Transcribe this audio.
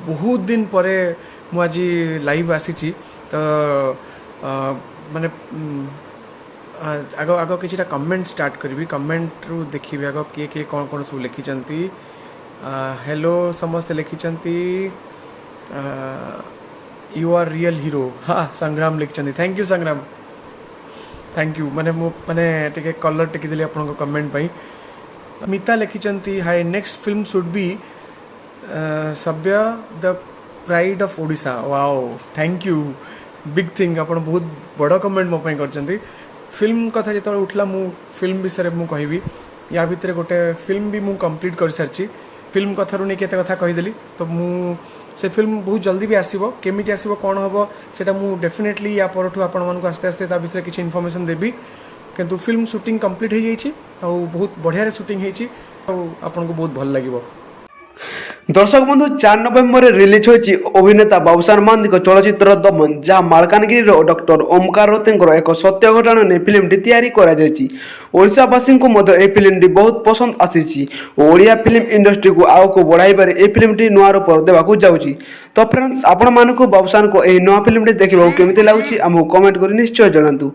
बहुत दिन पर मु आज लाइव आसी तो माने आग आग कि कमेंट स्टार्ट करी कमेंट रु देखी आग किए किए कौन कौन सब लिखिं हेलो समस्ते लिखिं यू आर रियल हीरो हाँ संग्राम लिखिं थैंक यू संग्राम थैंक यू माने माने टिके कलर टेकी देली आपन कमेंट पाई मिता लिखिं हाय नेक्स्ट फिल्म शुड बी सभ्य the pride of Odisha wow thank you big thing आपन बहुत बड़ कमेंट मो पाई करचंती फिल्म कथा जो उठला मु फिल्म विषय में कहबी या भितर गोटे फिल्म भी मु कंप्लीट कर सारी फिल्म कथा नहीं केते कथा कहीदेली तो मु से फिल्म बहुत जल्दी भी आसीबो केमिति आसीबो कौन हम सेटा मु डेफिनेटली या परठू आपण मानक आस्ते आस्ते ता विषय किसी इनफॉरमेशन देबी किंतु फिल्म शूटिंग कंप्लीट हो जाइए और बहुत बढ़िया शूटिंग होती आपन को बहुत भल लगिबो। दर्शक बंधु 4 नवेम्बर रिलीज होची अभिनेता बाबूशान महांती चलचित्र दमन जहाँ मालकानगिरी डॉक्टर ओमकार रतेंकर एक सत्य घटना ने फिल्म तैयारी करा जायछि। ओडिशावासी को मध्य ए फिल्म बहुत पसंद आसी ओडिया फिल्म इंडस्ट्री को आग को बढ़ाइबार ए फिल्म नुआ रूप देवाक जाउछि। तो फ्रेंड्स आपण मानक बाबूशान को ए नुआ फिल्म देखा केमिति लागुछि आमको कमेंट कर निश्चय जणातु।